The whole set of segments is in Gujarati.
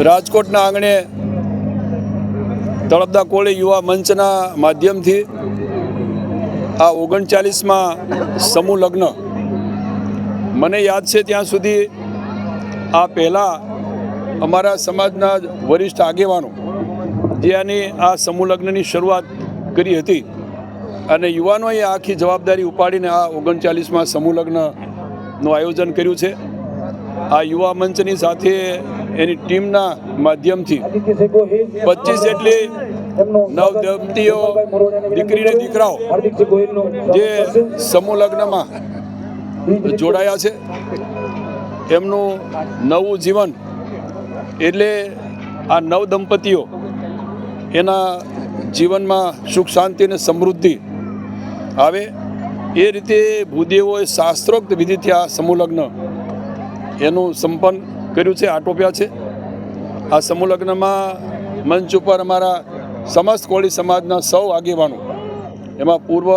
રાજકોટના આંગણે તળપદા કોળી યુવા મંચના માધ્યમથી આ 39માં સમૂહ લગ્ન મને યાદ છે ત્યાં સુધી આ પહેલાં અમારા સમાજના વરિષ્ઠ આગેવાનો જે આની આ સમૂહ લગ્નની શરૂઆત કરી હતી અને યુવાનોએ આખી જવાબદારી ઉપાડીને આ 39માં સમૂહ લગ્નનું આયોજન કર્યું છે. આ યુવા મંચની સાથે એની ટીમના માધ્યમથી 25 જેટલી નવદંપતીઓ દીકરીને દીકરાઓ જે સમૂહ લગ્નમાં જોડાયા છે એમનું નવું જીવન એટલે આ નવદંપતીઓ એના જીવનમાં સુખ શાંતિ અને સમૃદ્ધિ આવે એ રીતે ભૂદેવોએ શાસ્ત્રોક્ત વિધિથી આ સમૂહ લગ્ન એનું સંપન્ન કર્યું છે, આટોપ્યા છે. આ સમૂહ લગ્નમાં મંચ ઉપર અમારા સમસ્ત કોળી સમાજના સૌ આગેવાનો, એમાં પૂર્વ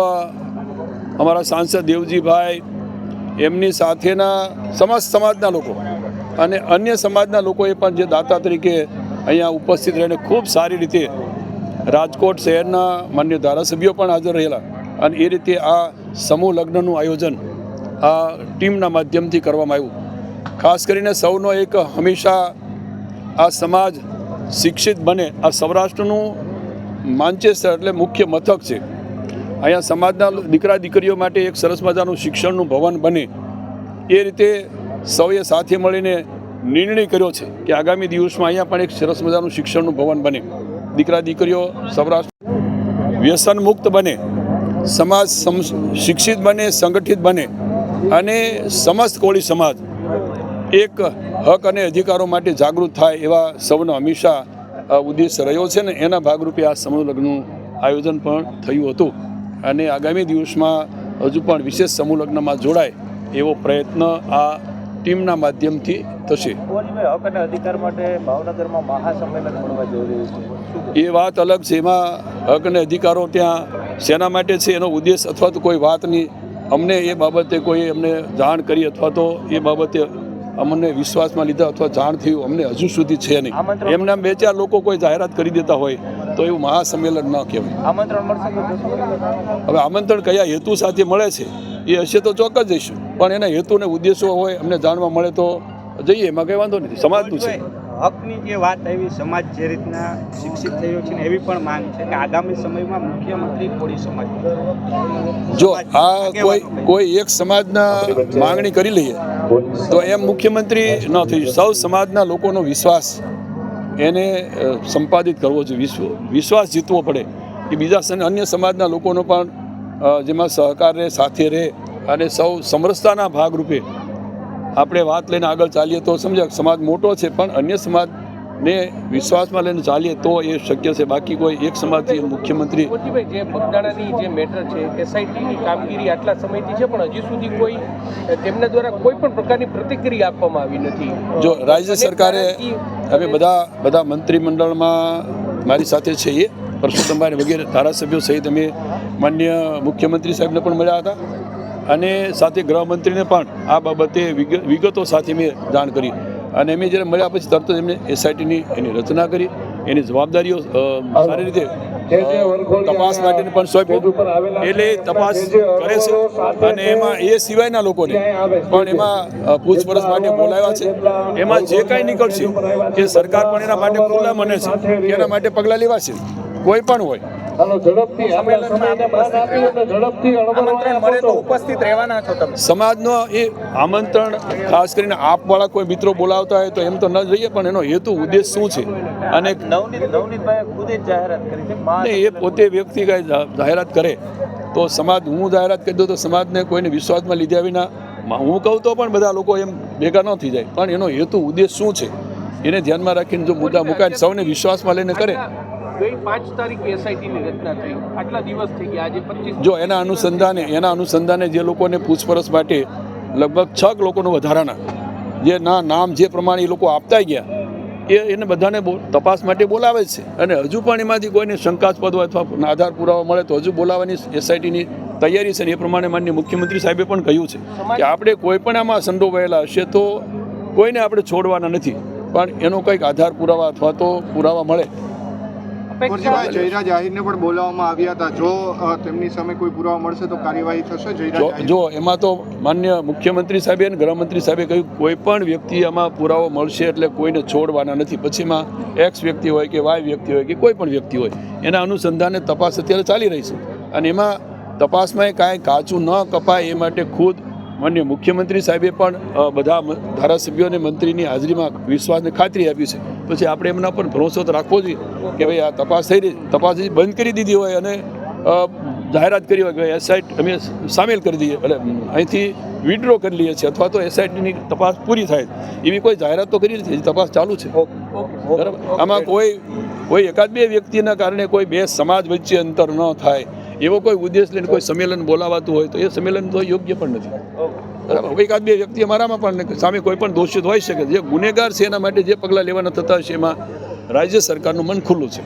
અમારા સાંસદ દેવજીભાઈ, એમની સાથેના સમસ્ત સમાજના લોકો અને અન્ય સમાજના લોકોએ પણ જે દાતા તરીકે અહીંયા ઉપસ્થિત રહીને ખૂબ સારી રીતે રાજકોટ શહેરના માન્ય ધારાસભ્યો પણ હાજર રહેલા અને એ રીતે આ સમૂહ લગ્નનું આયોજન આ ટીમના માધ્યમથી કરવામાં આવ્યું. ખાસ કરીને સૌનો એક હંમેશા આ સમાજ શિક્ષિત બને. આ સૌરાષ્ટ્રનું માન્ચેસ્ટર એટલે મુખ્ય મથક છે. અહીંયા સમાજના દીકરા દીકરીઓ માટે એક સરસ મજાનું શિક્ષણનું ભવન બને એ રીતે સૌએ સાથે મળીને નિર્ણય કર્યો છે કે આગામી દિવસમાં અહીંયા પણ એક સરસ મજાનું શિક્ષણનું ભવન બને, દીકરા દીકરીઓ સૌરાષ્ટ્ર વ્યસન મુક્ત બને, સમાજ શિક્ષિત બને, સંગઠિત બને અને સમસ્ત કોળી સમાજ એક હક અને અધિકારો માટે જાગૃત થાય એવા સૌનો હંમેશા ઉદ્દેશ રહ્યો છે ને એના ભાગરૂપે આ સમૂહ લગ્નનું આયોજન પણ થયું હતું અને આગામી દિવસમાં હજુ પણ વિશેષ સમૂહ લગ્નમાં જોડાય એવો પ્રયત્ન આ ટીમના માધ્યમથી થશે. એ વાત અલગ છે. એમાં હક અને અધિકારો ત્યાં શેના માટે છે એનો ઉદ્દેશ અથવા તો કોઈ વાત નહીં, અમને એ બાબતે કોઈ અમને જાણ કરી અથવા તો એ બાબતે અમને વિશ્વાસમાં લીધા અથવા જાણ થયું અમને હજુ સુધી છે નહીં. એમના 2-4 લોકો કોઈ જાહેરાત કરી દેતા હોય તો એવું મહાસંમેલન ન કહેવાય. હવે આમંત્રણ કયા હેતુ સાથે મળે છે એ હશે તો ચોક્કસ જઈશું, પણ એના હેતુ અને ઉદ્દેશો હોય અમને જાણવા મળે તો જઈએ, એમાં કંઈ વાંધો નથી. સમાજનું છે. હકની જે વાત આવી, સમાજ જે રીતના શિક્ષિત થયો છે ને એવી પણ માંગ છે કે આગામી સમયમાં મુખ્યમંત્રી કોળી સમાજ, જો આ કોઈ એક સમાજના માંગણી કરી લઈએ તો એમ મુખ્યમંત્રી ન થઈ. સૌ સમાજના લોકોનો વિશ્વાસ એને સંપાદિત કરવો જોઈએ, વિશ્વાસ જીતવો પડે કે બીજા અન્ય સમાજના લોકોનો પણ જેમાં સહકાર રહે, સાથે રહે અને સૌ સમરસતાના ભાગરૂપે આપણે વાત લઈને આગળ ચાલીએ તો સમજાય સમાજ મોટો છે, પણ અન્ય સમાજને વિશ્વાસમાં લઈને ચાલીએ તો એ શક્ય છે. બાકી કોઈ એક સમાજથી મુખ્યમંત્રી જે બગદાણાની જે મેટર છે એસઆઈટીની કામગીરી આટલા સમયથી છે પણ હજી સુધી કોઈ તેમના દ્વારા કોઈ પણ પ્રકારની પ્રતિક્રિયા આપવામાં આવી નથી. જો રાજ્ય સરકારે હવે બધા મંત્રીમંડળમાં મારી સાથે છે એ પરસોત્તમભાઈ વગેરે ધારાસભ્યો સહિત અમે માન્ય મુખ્યમંત્રી સાહેબને પણ મળ્યા હતા અને સાથે ગૃહમંત્રીને પણ આ બાબતે વિગતો સાથે મેં જાણ કરી અને અમે જ્યારે મળ્યા પછી તરત જ એમને એસઆઈટીની એની રચના કરી, એની જવાબદારીઓ સારી રીતે તપાસ માટેની પણ સોંપ્યું એટલે તપાસ કરે છે અને એમાં એ સિવાયના લોકોને પણ એમાં પૂછપરછ માટે બોલાવ્યા છે. એમાં જે કાંઈ નીકળશે એ સરકાર પણ એના માટે ખુલ્લા મને છે કે એના માટે પગલાં લેવાશે, કોઈ પણ હોય. સમાજનો એ આમંત્રણ ખાસ કરીને આપવાળા કોઈ મિત્રો બોલાવતા હોય તો એમ તો ન જઈએ, પણ એનો હેતુ ઉદ્દેશ શું છે અને એ પોતે વ્યક્તિ કાંઈ જાહેરાત કરે તો સમાજ, હું જાહેરાત કરી દઉં તો સમાજને કોઈને વિશ્વાસમાં લીધા વિના હું કહું તો પણ બધા લોકો એમ ભેગા ન થઈ જાય, પણ એનો હેતુ ઉદ્દેશ શું છે એને ધ્યાનમાં રાખીને જો મુદ્દા મુકાય સૌને વિશ્વાસમાં લઈને કરે. 5 તારીખે એસઆઈટીની રચના થઈ, આટલા દિવસ થઈ ગયા, આજે 25. જો એના અનુસંધાને જે લોકોને પૂછપરછ માટે લગભગ 6 લોકોનો વધારાના જે નામ જે પ્રમાણે એ લોકો આપતા ગયા એને બધાને તપાસ માટે બોલાવે છે અને હજુ પણ એમાંથી કોઈને શંકાસ્પદ હોય અથવા આધાર પુરાવા મળે તો હજુ બોલાવવાની એસઆઈટીની તૈયારી છે. એ પ્રમાણે માનનીય મુખ્યમંત્રી સાહેબે પણ કહ્યું છે કે આપણે કોઈ પણ આમાં સંડોવાયેલા હશે તો કોઈને આપણે છોડવાના નથી, પણ એનો કંઈક આધાર પુરાવા અથવા તો પુરાવા મળે. કુરજીભાઈ, જયરાજ આહિરને પણ બોલાવવામાં આવ્યા હતા. જો તેમની સામે કોઈ પુરાવા મળશે તો કાર્યવાહી થશે. જયરાજ આહિર જો એમાં તો માન્ય મુખ્યમંત્રી સાહેબે અને ગૃહમંત્રી સાહેબે કહ્યું કોઈ પણ વ્યક્તિ આમાં પુરાવો મળશે એટલે કોઈને છોડવાના નથી. પછીમાં એક્સ વ્યક્તિ હોય કે વાય વ્યક્તિ હોય કે કોઈ પણ વ્યક્તિ હોય એના અનુસંધાને તપાસ અત્યારે ચાલી રહી છે અને એમાં તપાસમાં કાંઈ કાચું ન કપાય એ માટે ખુદ માન્ય મુખ્યમંત્રી સાહેબે પણ બધા ધારાસભ્યો અને મંત્રીની હાજરીમાં વિશ્વાસને ખાતરી આપી છે. પછી આપણે એમના પર ભરોસો તો રાખવો જોઈએ કે ભાઈ આ તપાસ થઈ રહી, તપાસ બંધ કરી દીધી હોય અને જાહેરાત કરી હોય કે એસઆઈટી અમે સામેલ કરી દઈએ એટલે અહીંથી વિડ્રો કરી લઈએ છીએ અથવા તો એસઆઈટીની તપાસ પૂરી થાય એવી કોઈ જાહેરાત તો કરી નથી. તપાસ ચાલુ છે. બરાબર. આમાં કોઈ એકાદ બે વ્યક્તિના કારણે કોઈ બે સમાજ વચ્ચે અંતર ન થાય એવો કોઈ ઉદ્દેશ લઈને કોઈ સંમેલન બોલાવાતું હોય તો એ સંમેલન તો યોગ્ય પણ નથી. બરાબર. એકાદ બે વ્યક્તિ અમારામાં પણ સામે કોઈ પણ દોષિત હોઈ શકે. જે ગુનેગાર છે એના માટે જે પગલાં લેવાના થતા હશે એમાં રાજ્ય સરકારનું મન ખુલ્લું છે.